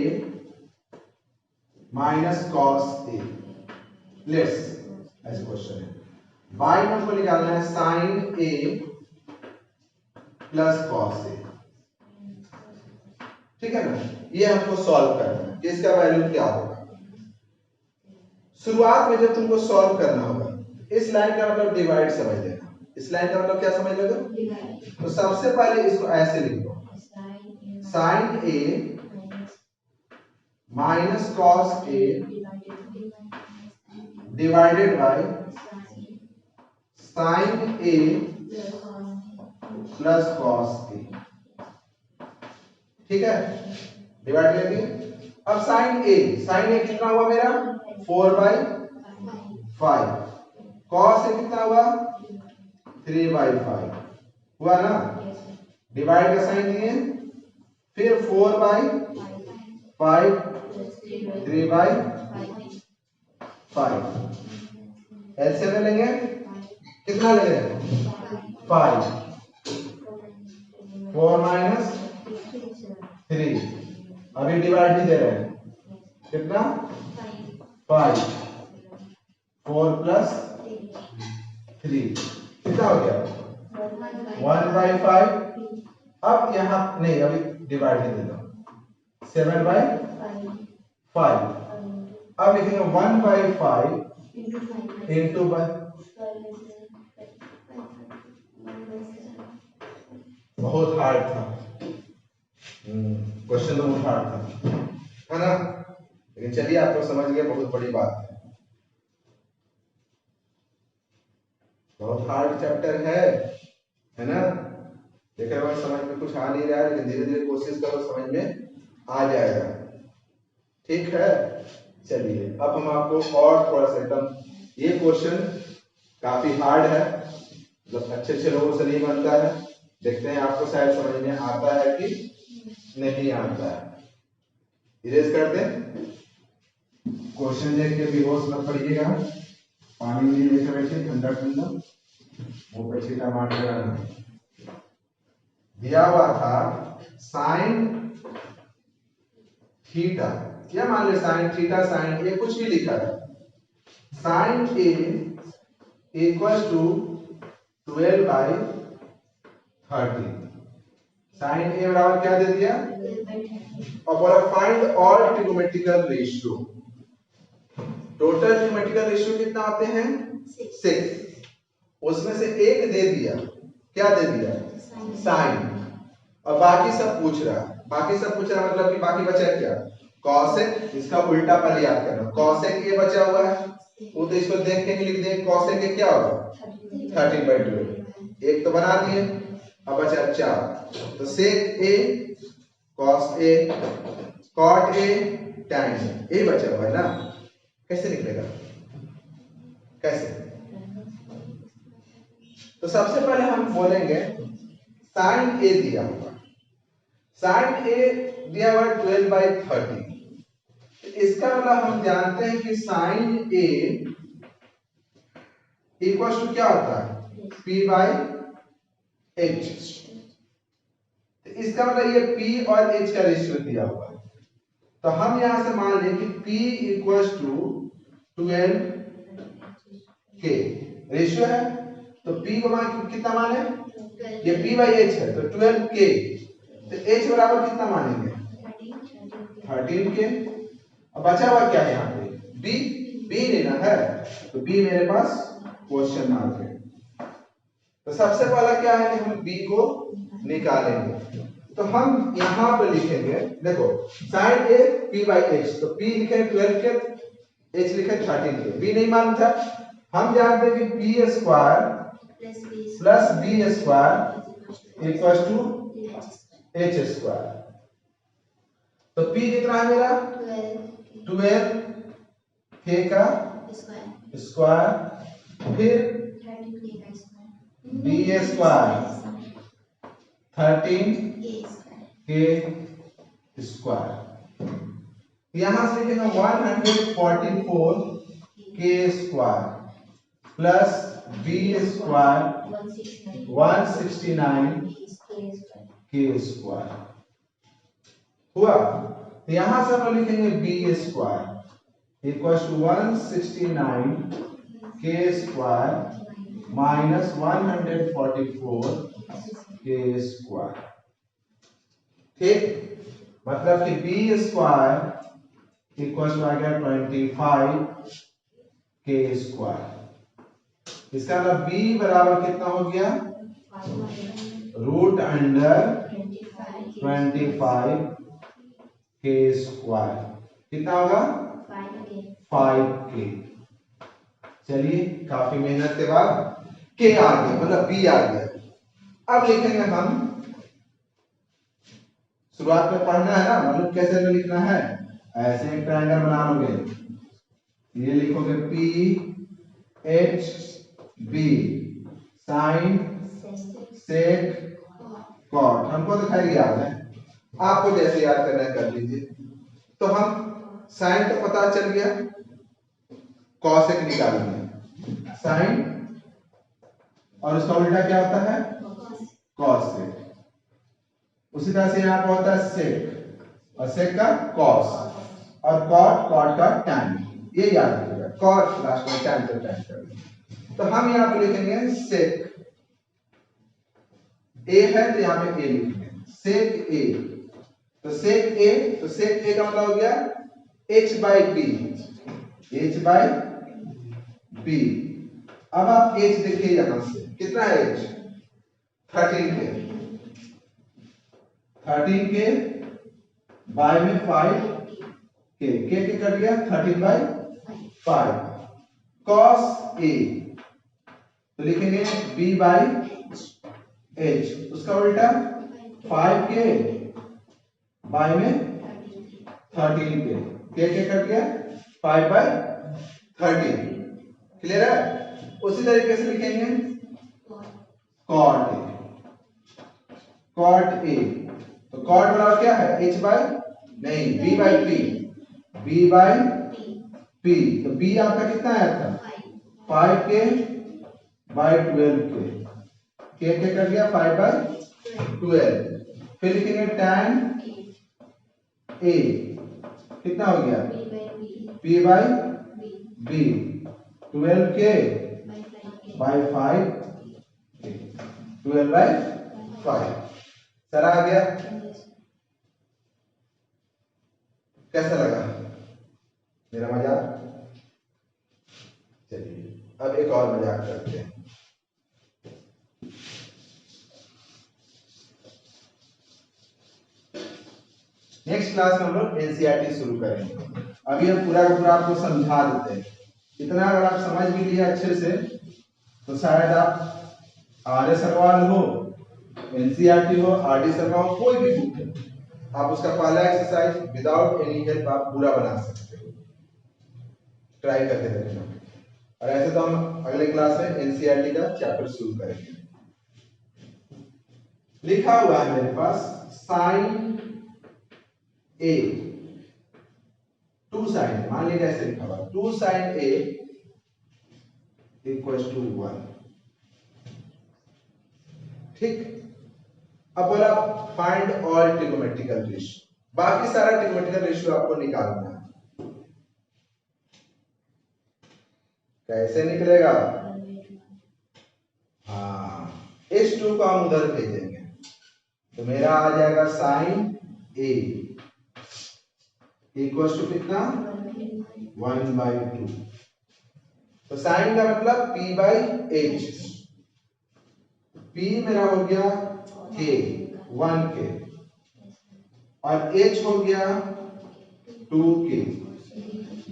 minus cos A let's ऐसे क्वेश्चन है बाई में हमको निकालना है sine A plus cos A ठीक है ना। ये हमको सॉल्व करना है इसका वैल्यू क्या होगा। शुरुआत में जब तुमको सॉल्व करना होगा इस लाइन का मतलब डिवाइड समझ लेना। इस लाइन का मतलब क्या समझ लोगे तो सबसे पहले इसको ऐसे लिखो sine A minus cos A divided by sine A plus cos A ठीक है डिवाइड कर दिए। अब साइन ए कितना हुआ मेरा 4 बाय 5 कॉस ए कितना हुआ 3 बाय 5 हुआ ना डिवाइड का साइन दिए फिर 4 बाय 5 3 बाय 5 एलसीएम लेंगे कितना लेंगे 5 4 माइनस 3 अभी डिवाइड ही दे रहे हैं कितना 5, 4 प्लस 3 कितना हो गया 1/5। अब यहाँ नहीं अभी डिवाइड नहीं देता 7/5। अब लिखेंगे 1/5 इंटू बहुत हार्ड था क्वेश्चन, तो बहुत हार्ड था है ना, लेकिन चलिए आप लोग समझ गए, बहुत बड़ी बात है। बहुत हार्ड चैप्टर है ना, देखिए अगर समझ में कुछ आ नहीं रहा है, लेकिन धीरे धीरे कोशिश करो समझ में आ जाएगा, ठीक है। चलिए अब हम आपको और थोड़ा सा एकदम, ये क्वेश्चन काफी हार्ड है, मतलब अच्छे लोगों से नहीं बनता है, देखते हैं आपको शायद समझ में आता है कि नहीं आता है। इरेज कर दें, क्वेश्चन देख के बेहोश मत पड़िएगा, पानी नहीं लेकर बैठे, ठंडा ठंडा मुंह पे छींटा मारते रहना। दिया हुआ था साइन थीटा, क्या मान ले साइन थीटा साइन ए कुछ भी लिखा है, sine A equal to 12/30, sine A बराबर क्या दे दिया, और बोला find all trigonometrical ratio, total trigonometrical ratio कितना आते हैं 6, उसमें से एक दे दिया, क्या दे दिया साइन, और बाकी सब पूछ रहा मतलब कि बाकी बचा क्या कॉसेक, इसका उल्टा पहले याद करना, कॉसेक ये बचा हुआ है वो तो इसको देख के लिख दें, कॉसेक ये क्या होगा 13/12, एक तो बना दिए, अब बचा 4, तो sec A cos A cot A tan A बचा हुआ है ना, कैसे निकलेगा कैसे, तो सबसे पहले हम बोलेंगे साइन ए दिया हुआ, साइन ए दिया हुआ 12/30, इसका मतलब हम जानते हैं कि साइन ए इक्वल टू क्या होता है p/h, इसका मतलब ये p और h का रेशियो दिया हुआ है, तो हम यहां से मान लें कि p equal to 12k ratio है, तो p को मान कितना माने, ये p/h है तो 12k, तो h बराबर कितना मानेंगे 13k, अब बचा हुआ क्या है यहाँ पे b लेना है, तो b मेरे पास क्वेश्चन मार्क है, तो सबसे पहला क्या है कि हम b को निकालेंगे, तो हम यहाँ पे लिखेंगे, देखो साइन a p/h, तो p लिखे 12k, h लिखे 13k, b नहीं मालूम था, हम जानते हैं कि p² plus b² equal to h², तो p कितना है मेरा 12k का स्क्वायर, फिर b² 13k स्क्वायर, यहां से लिखेंगे 144k square plus b² 169k square हुआ, तो यहां से हम लिखेंगे b² equal to 169k square minus 144k square, ठीक, मतलब कि b² इक्वल टू आ गया 25k स्क्वायर, इसका मतलब b बराबर कितना हो गया √25k स्क्वायर, कितना होगा 5k, चलिए काफी मेहनत के बाद k आ गया, मतलब b आ गया। अब लिखेंगे हम, शुरुआत में पढ़ना है ना, मतलब कैसे लिखना है, ऐसे एक ट्रायंगल बना लोगे, ये लिखोगे p h b sine sec cot, हमको तो खैर याद है, आपको जैसे याद करना है कर लीजिए, तो हम साइन तो पता चल गया, कॉसेक निकालेंगे, साइन और उसका उल्टा क्या होता है कॉसेक, उसी तरह से यहाँ पर होता है सेक और सेक का कॉस, और कॉट का tan, ये याद रखिएगा, कॉट लास्ट में tan तो tan कर देंगे। तो हम यहाँ पे लिखेंगे sec a है तो यहाँ पे a लिखेंगे sec a, तो sec a का मतलब हो गया h by b। अब आप h देखिए यहां से कितना है h 13 के बाय में 5 के कट गया 13 बाय 5 cos a, तो लिखेंगे b बाय h, उसका उल्टा 5 के बाय में 13 के कट गया 5 बाय 13। क्लियर है? उसी तरीके से लिखेंगे cot a, तो cot बराबर क्या है h बाय नहीं b बाय p, तो b आपका कितना आया था 5 के बाय 12 के कट गया 5 बाय 12। फिर लिखेंगे tan a कितना हो गया p बाय b 12 के बाय 5 12 बाय 5। सर आ गया? कैसा लगा मेरा मजाक? चलिए अब एक और मजाक करते हैं। नेक्स्ट क्लास में हम लोग एनसीईआरटी शुरू करेंगे। अभी हम पूरा का पूरा आपको समझा देते हैं। इतना अगर आप समझ भी लिया अच्छे से तो शायद आप आर्य सरवाल हो, एनसीईआरटी हो, आरडी शर्मा हो, कोई भी बुक है, आप उसका पहला एक्सरसाइज विदाउट एनी हेल्प आप पूरा बना सकते हो। ट्राई करते रहना। और ऐसे तो हम अगले क्लास में एनसीईआरटी का चैप्टर शुरू करेंगे। लिखा हुआ है मेरे पास साइन ए 2 साइन, मान लीजिए कैसे लिखा हुआ 2 साइन ए इक्वल्स टू 1। ठीक, अब बोला फाइंड ऑल ट्रिगोनोमेट्रिकल रेशियो, बाकी सारा ट्रिगोनोमेट्रिकल रेशियो आपको निकालना है। कैसे निकलेगा? हाँ, H2 को हम उधर भेजेंगे तो मेरा आ जाएगा साइन ए इक्वल्स टू कितना 1/2। तो साइन का मतलब p बाई एच, p मेरा हो गया k 1 के और h हो गया 2 के,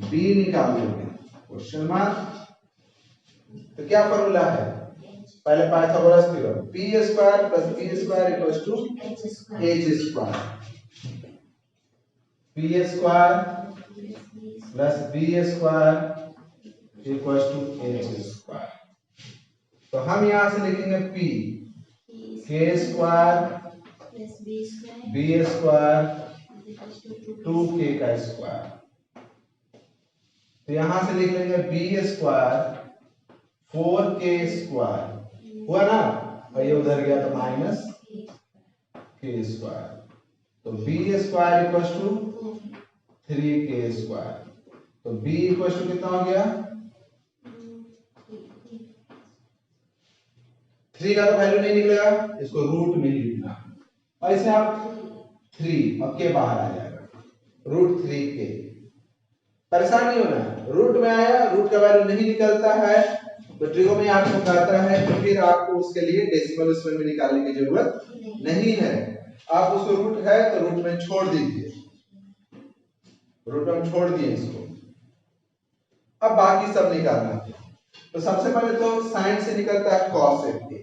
b निकाल लोगे क्वेश्चन मार्क। तो क्या फॉर्मूला है? पहले Pythagoras theorem p square plus b square equals to h square, p square plus b square equals to h square. तो हम यहां से लिखेंगे p k square b square 2k का स्क्वायर। तो यहां से लिख लेंगे b स्क्वायर 4k स्क्वायर हुआ ना, और ये उधर गया तो माइनस k स्क्वायर। तो b square equals to 3k square. तो b इक्वल्स टू कितना हो गया 3 का तो वैल्यू नहीं निकलेगा, इसको रूट में ही लिखना और इसमें आप 3 और k बाहर आ जाएगा √3k। परेशान नहीं होना है, रूट में आया रूट का वैल्यू नहीं निकलता है तो ट्रिगो में आपको कहता है तो फिर आपको उसके लिए डेसिमल उसमें में निकालने की जरूरत नहीं है। आप उसको रूट है तो रूट में छोड़ दीजिए, रूट में छोड़ दिए इसको। अब बाकी सब निकालना है। तो सबसे पहले तो साइन से निकलता है cosec a,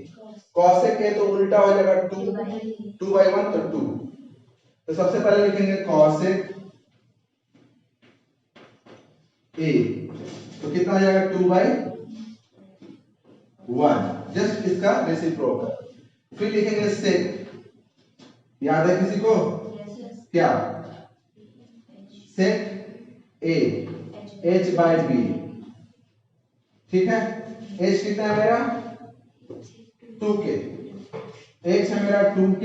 cosec a तो उल्टा हो जाएगा 2/1 तो 2। तो सबसे पहले लिखेंगे cosec a, तो कितना हो जाएगा 2/1, जस्ट इसका रेसिप्रोकल। फिर लिखेंगे sec, याद है किसी को? क्या? sec a h/b, ठीक है। h कितना है मेरा 2k, h है मेरा 2k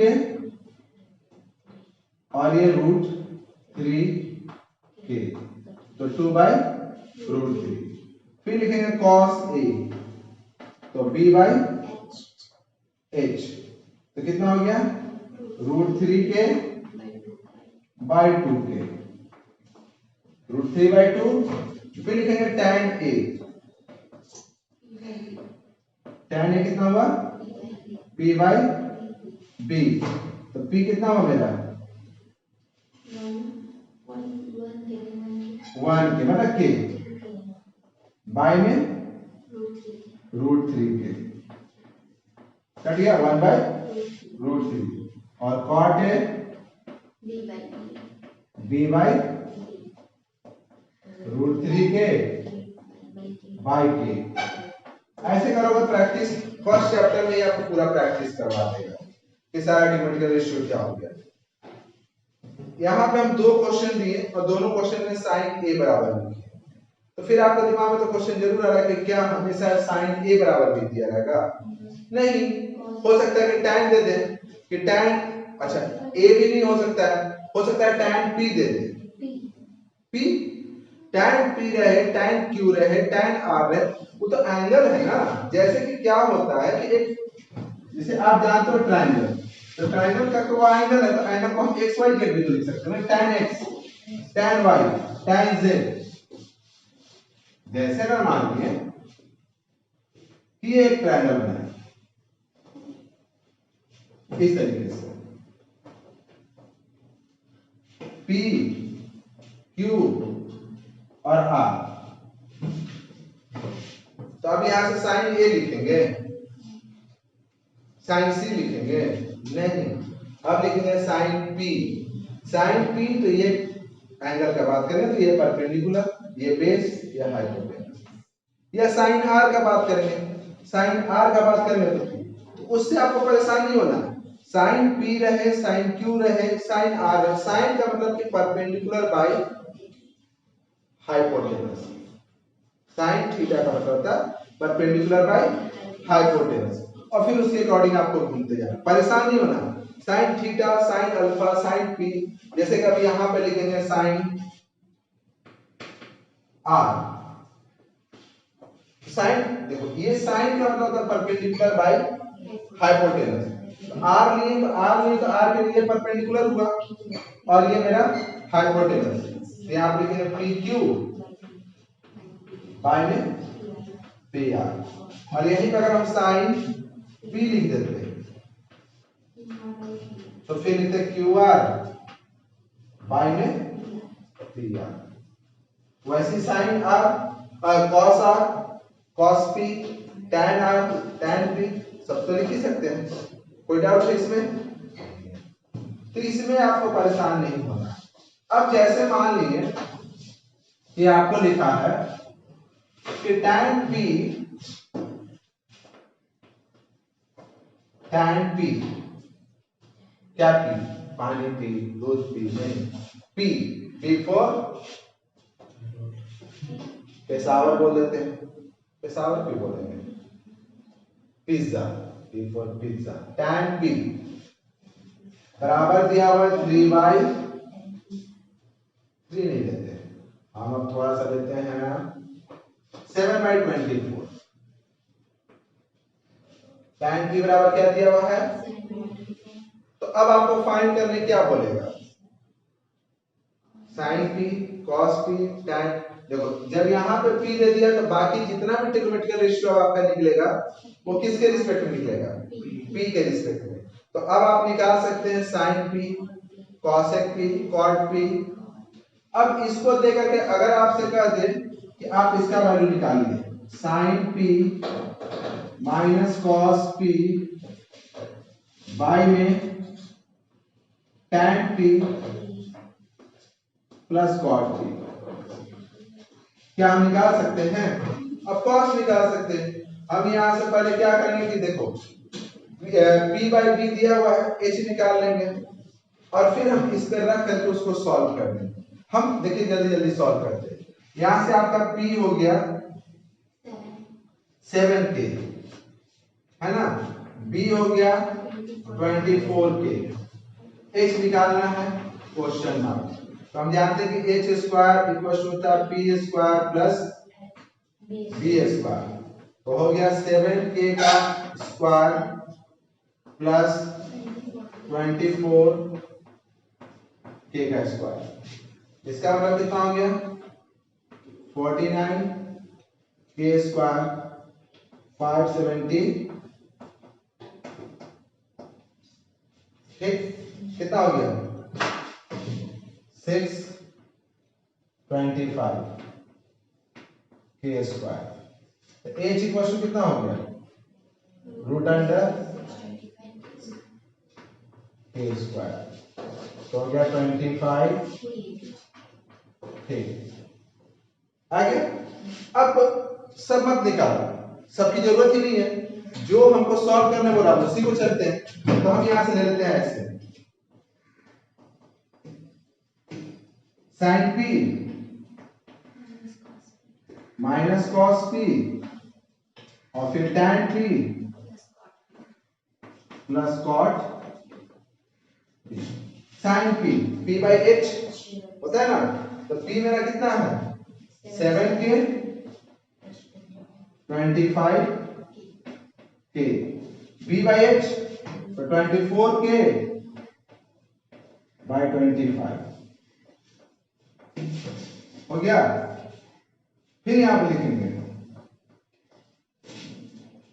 और ये √3k, के, तो 2/√3। फिर लिखेंगे cos A, तो B/h, तो कितना हो गया √3 by 2 √3/2। फिर लिखेंगे tan A, कितना हुआ P/B, तो P कितना हुआ मेरा 1 के, मतलब K, बाय में √3 के, कट गया 1/√3। और cot A B/√3 के बाय के। ऐसे करोगे प्रैक्टिस, फर्स्ट चैप्टर में ही आपको पूरा प्रैक्टिस करवा देगा कि सारा डिफरेंशियल रेशियो क्या हो गया। यहाँ पे हम 2 क्वेश्चन दिए और दोनों क्वेश्चन में साइन A बराबर लिखे, तो फिर आपके दिमाग में तो क्वेश्चन जरूर आ रहा है कि क्या हमेशा साइन A बराबर भी दिया रहेगा? नहीं, हो सकता है कि tan दे दे, कि tan, अच्छा A भी नहीं हो सकता है tan P दे दे, P tan P रहे, tan Q रहे, tan R रहे, वो तो एंगल है ना। जैसे कि क्या होता है कि एक, जैसे आप जानते हो ट्रायंगल, तो ट्रायंगल का तो एंगल है, तो एंगल को हम x y z भी तो लिख सकते हैं, tan x, tan y, tan z। जैसे अगर मान लीजिए कि ये एक ट्रायंगल बना है इस तरीके से, P, Q और R, तो अब यहां से साइन A लिखेंगे, साइन C लिखेंगे नहीं, अब लिखेंगे साइन P। तो ये एंगल का बात करें तो ये परपेंडिकुलर, ये बेस, ये हाइपोटेनस। या साइन R का बात करेंगे, तो उससे आपको परेशान नहीं होना। साइन P रहे, साइन Q रहे, साइन R रहे, साइन का मतलब कि perpendicular by hypotenuse, sine theta का मतलब होता है परपेंडिकुलर बाय हाइपोटेनस, और फिर उसके अकॉर्डिंग आपको घूमते जाना, परेशान नहीं होना। Sine theta, sine alpha, sine P, जैसे कि अब यहां पे लिखेंगे साइन R, साइन, देखो ये साइन का मतलब होता है परपेंडिकुलर बाय हाइपोटेनस, R लिए तो R के लिए परपेंडिकुलर हुआ, और ये मेरा हाइपोटेनस, तो यहां पे लिखेंगे PQ बाय में PR, और यहीं पर अगर हम साइन P लिख देते हैं तो फिर लिखते QR बाय में PR। वैसे sign R, cos R, cos P, tan R, tan P, सब तो लिख ही सकते हैं, कोई डाउट है इसमें? तो इसमें आपको परेशान नहीं होना। अब जैसे मान लीजिए कि आपको लिखा है कि tan P क्या P? पानी पी, दूध पी, नहीं, P फॉर पेशावर बोल देते हैं, पेशावर क्यों बोलेंगे, pizza, P for pizza. tan P बराबर दिया हुआ 3/3 नहीं लेते हम, अब थोड़ा सा लेते हैं 7/24। tan P बराबर क्या दिया हुआ है, तो अब आपको फाइंड करने क्या बोलेगा, sin P, cos P, tan, देखो जब यहाँ पे P दे दिया तो बाकी जितना भी ट्रिग्नोमेट्रिकल रेशियो आपका निकलेगा वो किसके रिस्पेक्ट में निकलेगा, P के रिस्पेक्ट में। तो अब आप निकाल सकते हैं sin P, cosec P, cot P। अब इसको देकर के अगर आपसे कह दे कि आप इसका वैल्यू निकालिए, sin P minus cos P by में tan P plus cot P, क्या हम निकाल सकते हैं? ऑफ कोर्स निकाल सकते हैं। हम यहां से पहले क्या करेंगे कि देखो P/B दिया हुआ है, H निकाल लेंगे और फिर हम इस पर रख करके उसको सॉल्व कर देंगे। हम देखिए जल्दी सॉल्व करते हैं। यहां से आपका P हो गया 7K, है ना, B हो गया 24K, H निकालना है क्वेश्चन मार्क, तो हम जानते हैं कि एच स्क्वायर इक्वल टू होता है P square plus B square. तो हो गया 7k का स्क्वायर प्लस 24k का स्क्वायर। इसका मतलब कितना हो गया 49k स्क्वायर 570। ठीक, कितना हो गया 625 k स्क्वायर। तो h इक्वल टू कितना हो गया रूट अंडर k स्क्वायर। तो हो गया 25। ठीक, आगे अब सब मत निकालो, सबकी जरूरत ही नहीं है। जो हमको सॉल्व करने बोला उसी को चलते हैं। तो हम यहां से ले लेते हैं ऐसे sin p minus cos p और फिर tan p plus cot p। sin p p by h होता है ना, तो p मेरा कितना है 7k 25k b by h तो 24k बाई 25 हो गया। फिर यहां पे लिखेंगे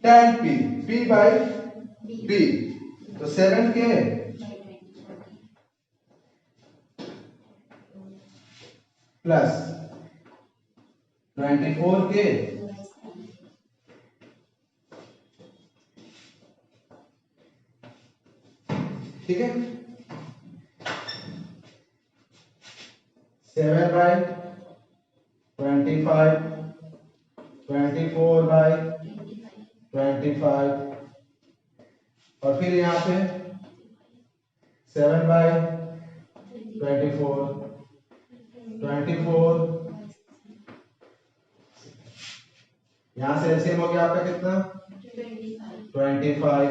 tan p p by b तो 7k प्लस 24k ठीक है 7 बाई 25 24 बाई 25 और फिर यहाँ पे 7 बाई 24 यहाँ से एलसीएम हो गया आपका कितना 25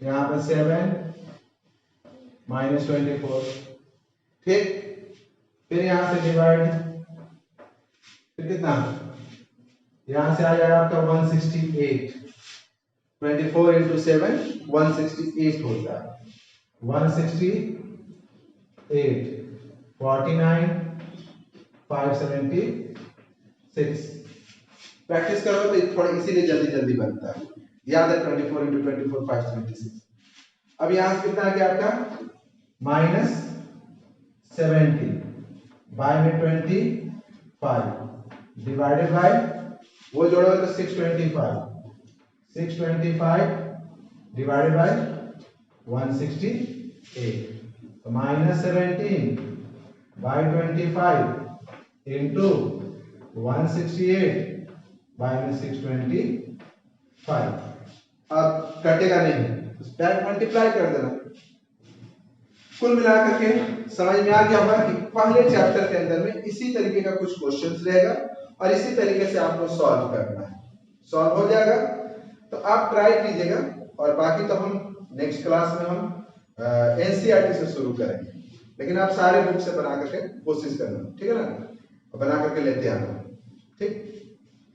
यहाँ पे 7 माइनस 24। ठीक, फिर यहां से डिवाइड, फिर कितना यहां से आ जाएगा आपका 168। 24 इंटू 7 168 होता है 168 49 576। प्रैक्टिस करो तो थोड़ा इसीलिए जल्दी जल्दी बनता है, याद है 24 इंटू 24 576। अब यहां से कितना आ गया आपका माइनस 70 बाय में 25 डिवाइडेड बाय वो जोड़ोगे तो 625 डिवाइडेड बाय 168 तो माइनस 17 बाय 25 इंटू 168 बाय में 625। अब कटेगा नहीं, डायरेक्ट मल्टीप्लाई कर देना। कुल मिलाकर के समझ में आ गया होगा कि पहले चैप्टर के अंदर में इसी तरीके का कुछ क्वेश्चंस रहेगा और इसी तरीके से आपको सॉल्व करना है। सॉल्व हो जाएगा तो आप ट्राई कीजिएगा और बाकी तो हम नेक्स्ट क्लास में हम एनसीईआरटी से शुरू करेंगे, लेकिन आप सारे बुक से बना करके कोशिश करना, ठीक है ना, बना करके लेते आना। ठीक।